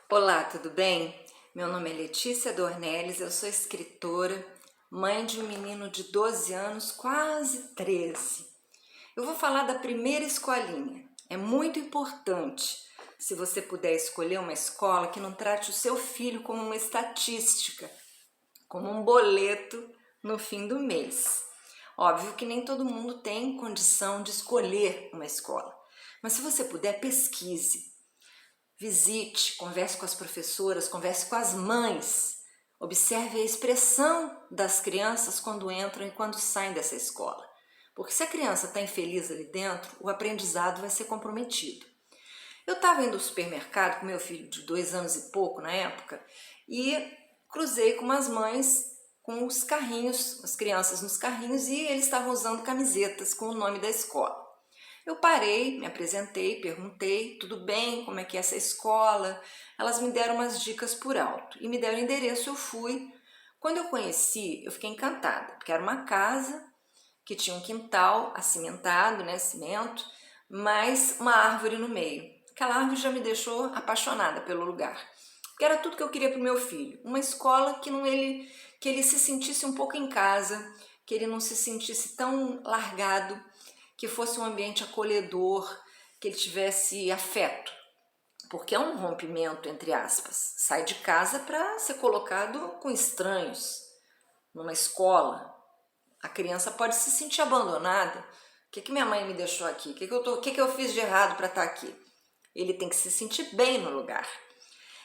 Olá, tudo bem? Meu nome é Letícia Dornelles, eu sou escritora, mãe de um menino de 12 anos, quase 13. Eu vou falar da primeira escolinha. É muito importante, se você puder escolher uma escola, que não trate o seu filho como uma estatística, como um boleto no fim do mês. Óbvio que nem todo mundo tem condição de escolher uma escola, mas se você puder, pesquise. Visite, converse com as professoras, converse com as mães. Observe a expressão das crianças quando entram e quando saem dessa escola. Porque se a criança está infeliz ali dentro, o aprendizado vai ser comprometido. Eu estava indo ao supermercado com meu filho de 2 anos e pouco na época e cruzei com umas mães com os carrinhos, as crianças nos carrinhos, e eles estavam usando camisetas com o nome da escola. Eu parei, me apresentei, perguntei, tudo bem, como é que é essa escola? Elas me deram umas dicas por alto e me deram o endereço, eu fui. Quando eu conheci, eu fiquei encantada, porque era uma casa que tinha um quintal acimentado, né, cimento, mas uma árvore no meio. Aquela árvore já me deixou apaixonada pelo lugar, porque era tudo que eu queria para o meu filho. Uma escola que ele se sentisse um pouco em casa, que ele não se sentisse tão largado, que fosse um ambiente acolhedor, que ele tivesse afeto, porque é um rompimento, entre aspas. Sai de casa para ser colocado com estranhos, numa escola. A criança pode se sentir abandonada. O que minha mãe me deixou aqui? O que eu fiz de errado para estar aqui? Ele tem que se sentir bem no lugar.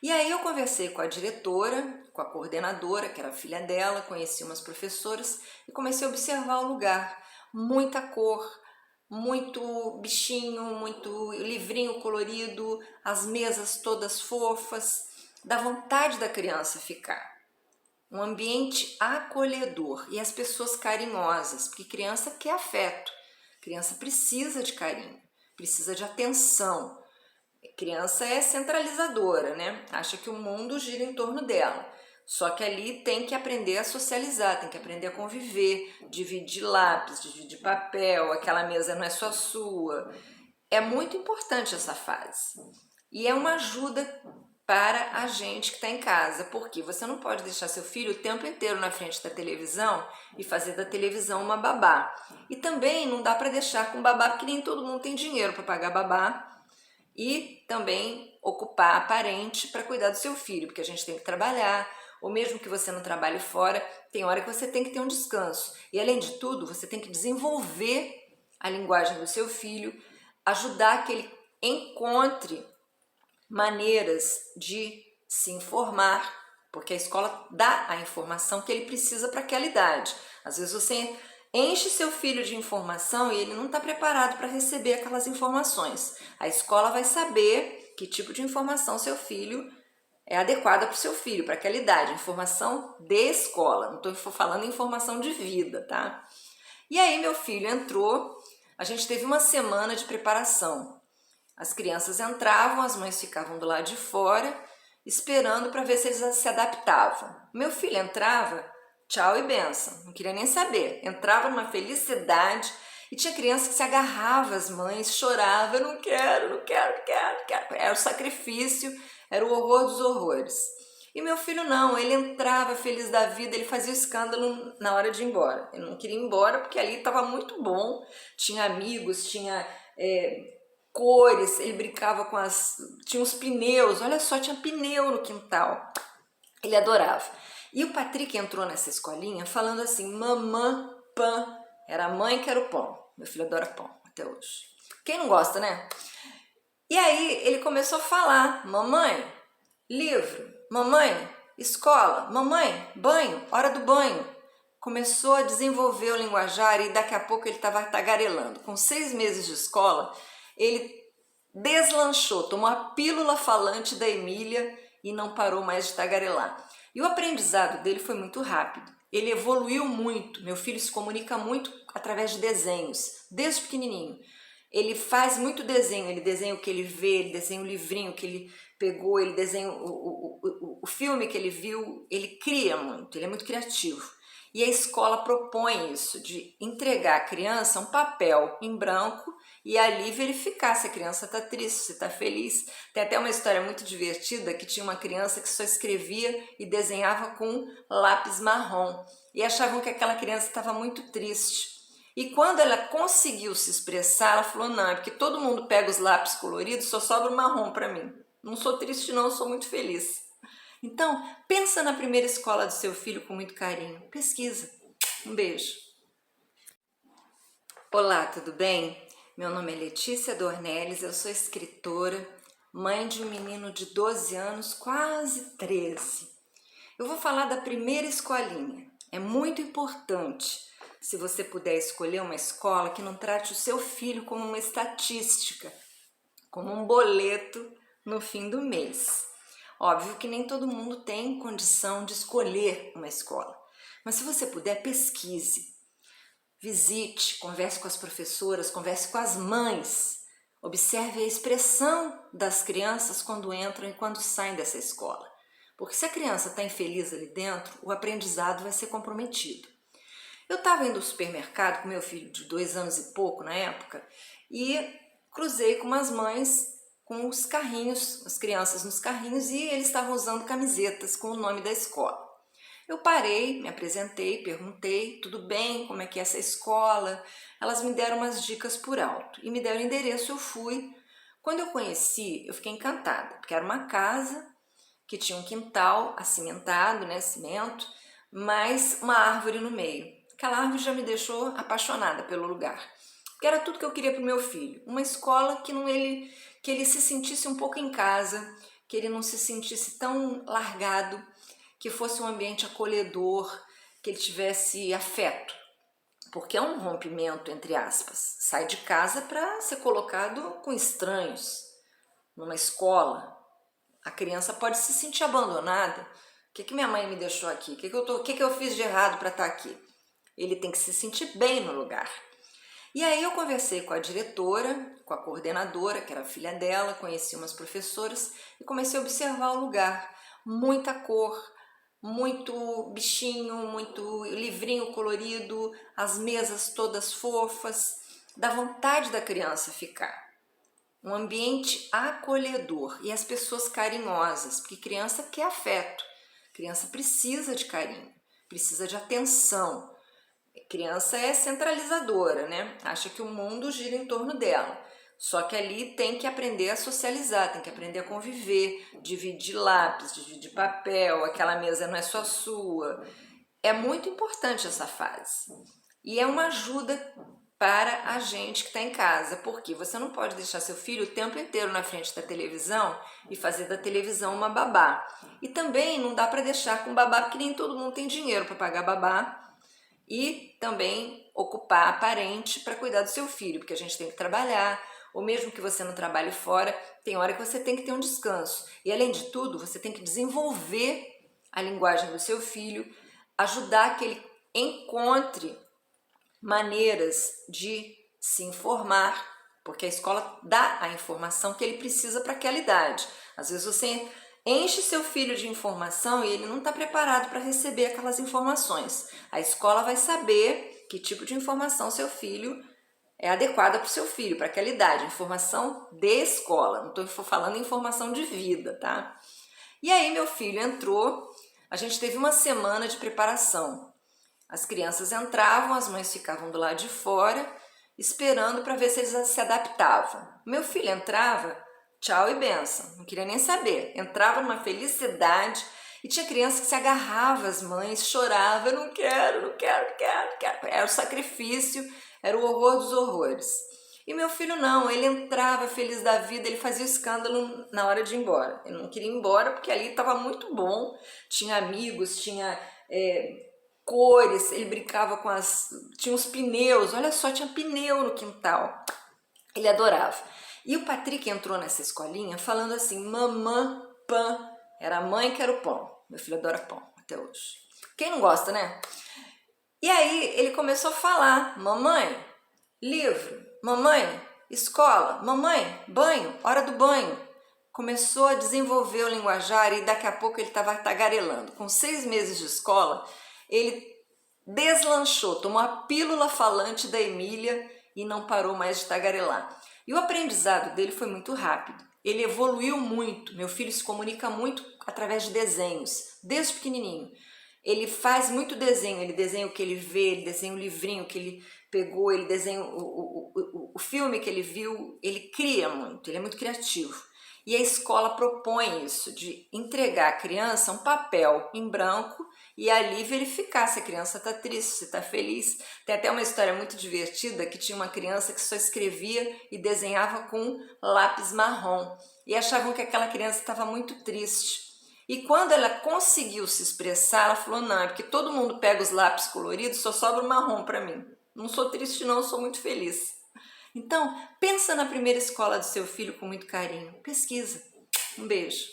E aí eu conversei com a diretora, com a coordenadora, que era a filha dela, conheci umas professoras e comecei a observar o lugar. Muita cor, muito bichinho, muito livrinho colorido, as mesas todas fofas, dá vontade da criança ficar. Um ambiente acolhedor e as pessoas carinhosas, porque criança quer afeto, criança precisa de carinho, precisa de atenção. Criança é centralizadora, né? Acha que o mundo gira em torno dela. Só que ali tem que aprender a socializar, tem que aprender a conviver, dividir lápis, dividir papel, aquela mesa não é só sua. É muito importante essa fase. E é uma ajuda para a gente que está em casa, porque você não pode deixar seu filho o tempo inteiro na frente da televisão e fazer da televisão uma babá. E também não dá para deixar com babá, porque nem todo mundo tem dinheiro para pagar babá, e também ocupar a parente para cuidar do seu filho, porque a gente tem que trabalhar, ou mesmo que você não trabalhe fora, tem hora que você tem que ter um descanso. E além de tudo, você tem que desenvolver a linguagem do seu filho, ajudar que ele encontre maneiras de se informar, porque a escola dá a informação que ele precisa para aquela idade. Às vezes você enche seu filho de informação e ele não está preparado para receber aquelas informações. A escola vai saber que tipo de informação seu filho é adequada para o seu filho, para aquela idade. Informação de escola, não estou falando informação de vida, tá? E aí meu filho entrou, a gente teve uma semana de preparação. As crianças entravam, as mães ficavam do lado de fora, esperando para ver se eles se adaptavam. Meu filho entrava, tchau e benção, não queria nem saber. Entrava numa felicidade e tinha criança que se agarrava às mães, chorava, não quero, não quero, não quero, não quero. Era o sacrifício, era o horror dos horrores. E meu filho não, ele entrava feliz da vida, ele fazia o escândalo na hora de ir embora. Ele não queria ir embora porque ali estava muito bom, tinha amigos, tinha cores, ele brincava com tinha uns pneus, olha só, tinha pneu no quintal. Ele adorava. E o Patrick entrou nessa escolinha falando assim, mamã, pão. Era a mãe que era o pão. Meu filho adora pão até hoje. Quem não gosta, né? E aí ele começou a falar, mamãe, livro, mamãe, escola, mamãe, banho, hora do banho. Começou a desenvolver o linguajar e daqui a pouco ele estava tagarelando. Com 6 meses de escola, ele deslanchou, tomou a pílula falante da Emília e não parou mais de tagarelar. E o aprendizado dele foi muito rápido. Ele evoluiu muito. Meu filho se comunica muito através de desenhos, desde pequenininho. Ele faz muito desenho, ele desenha o que ele vê, ele desenha o livrinho que ele pegou, ele desenha o filme que ele viu, ele cria muito, ele é muito criativo. E a escola propõe isso, de entregar à criança um papel em branco e ali verificar se a criança está triste, se está feliz. Tem até uma história muito divertida que tinha uma criança que só escrevia e desenhava com lápis marrom e achavam que aquela criança estava muito triste. E quando ela conseguiu se expressar, ela falou, não, é porque todo mundo pega os lápis coloridos, só sobra o marrom para mim. Não sou triste não, sou muito feliz. Então, pensa na primeira escola do seu filho com muito carinho. Pesquisa. Um beijo. Olá, tudo bem? Meu nome é Letícia Dornelles, eu sou escritora, mãe de um menino de 12 anos, quase 13. Eu vou falar da primeira escolinha. É muito importante, se você puder escolher uma escola que não trate o seu filho como uma estatística, como um boleto no fim do mês. Óbvio que nem todo mundo tem condição de escolher uma escola, mas se você puder, pesquise, visite, converse com as professoras, converse com as mães, observe a expressão das crianças quando entram e quando saem dessa escola, porque se a criança está infeliz ali dentro, o aprendizado vai ser comprometido. Eu estava indo ao supermercado com meu filho de 2 anos e pouco na época e cruzei com umas mães com os carrinhos, as crianças nos carrinhos, e eles estavam usando camisetas com o nome da escola. Eu parei, me apresentei, perguntei, tudo bem, como é que é essa escola? Elas me deram umas dicas por alto e me deram o endereço, eu fui. Quando eu conheci, eu fiquei encantada, porque era uma casa que tinha um quintal acimentado, né, cimento, mais uma árvore no meio. Aquela árvore já me deixou apaixonada pelo lugar, porque era tudo que eu queria para o meu filho. Uma escola que ele se sentisse um pouco em casa, que ele não se sentisse tão largado, que fosse um ambiente acolhedor, que ele tivesse afeto, porque é um rompimento, entre aspas. Sai de casa para ser colocado com estranhos numa escola. A criança pode se sentir abandonada. O que minha mãe me deixou aqui? O que eu fiz de errado para estar aqui? Ele tem que se sentir bem no lugar. E aí eu conversei com a diretora, com a coordenadora, que era a filha dela, conheci umas professoras e comecei a observar o lugar. Muita cor, muito bichinho, muito livrinho colorido, as mesas todas fofas, dá vontade da criança ficar. Um ambiente acolhedor e as pessoas carinhosas, porque criança quer afeto, criança precisa de carinho, precisa de atenção. Criança é centralizadora, né? Acha que o mundo gira em torno dela. Só que ali tem que aprender a socializar, tem que aprender a conviver, dividir lápis, dividir papel, aquela mesa não é só sua. É muito importante essa fase. E é uma ajuda para a gente que está em casa, porque você não pode deixar seu filho o tempo inteiro na frente da televisão e fazer da televisão uma babá. E também não dá para deixar com babá, porque nem todo mundo tem dinheiro para pagar babá, e também ocupar a parente para cuidar do seu filho, porque a gente tem que trabalhar, ou mesmo que você não trabalhe fora, tem hora que você tem que ter um descanso. E além de tudo, você tem que desenvolver a linguagem do seu filho, ajudar que ele encontre maneiras de se informar, porque a escola dá a informação que ele precisa para aquela idade. Às vezes você enche seu filho de informação e ele não está preparado para receber aquelas informações. A escola vai saber que tipo de informação seu filho é adequada para o seu filho, para aquela idade. Informação de escola, não estou falando informação de vida, tá? E aí meu filho entrou, a gente teve uma semana de preparação. As crianças entravam, as mães ficavam do lado de fora, esperando para ver se eles se adaptavam. Meu filho entrava, tchau e benção, não queria nem saber. Entrava numa felicidade e tinha criança que se agarrava às mães, chorava, não quero, não quero, não quero, não quero. Era o sacrifício, era o horror dos horrores. E meu filho não, ele entrava feliz da vida, ele fazia o escândalo na hora de ir embora. Ele não queria ir embora porque ali estava muito bom, tinha amigos, tinha cores, ele brincava com tinha os pneus, olha só, tinha pneu no quintal. Ele adorava. E o Patrick entrou nessa escolinha falando assim, mamã, pã, era a mãe que era o pão. Meu filho adora pão até hoje. Quem não gosta, né? E aí ele começou a falar, mamãe, livro, mamãe, escola, mamãe, banho, hora do banho. Começou a desenvolver o linguajar e daqui a pouco ele estava tagarelando. Com 6 meses de escola, ele deslanchou, tomou a pílula falante da Emília e não parou mais de tagarelar. E o aprendizado dele foi muito rápido. Ele evoluiu muito. Meu filho se comunica muito através de desenhos, desde pequenininho. Ele faz muito desenho, ele desenha o que ele vê, ele desenha o livrinho que ele pegou, ele desenha o filme que ele viu, ele cria muito, ele é muito criativo. E a escola propõe isso, de entregar à criança um papel em branco e ali verificar se a criança está triste, se está feliz. Tem até uma história muito divertida que tinha uma criança que só escrevia e desenhava com lápis marrom e achavam que aquela criança estava muito triste. E quando ela conseguiu se expressar, ela falou, não, é porque todo mundo pega os lápis coloridos, só sobra o marrom para mim. Não sou triste não, sou muito feliz. Então, pensa na primeira escola do seu filho com muito carinho. Pesquisa. Um beijo.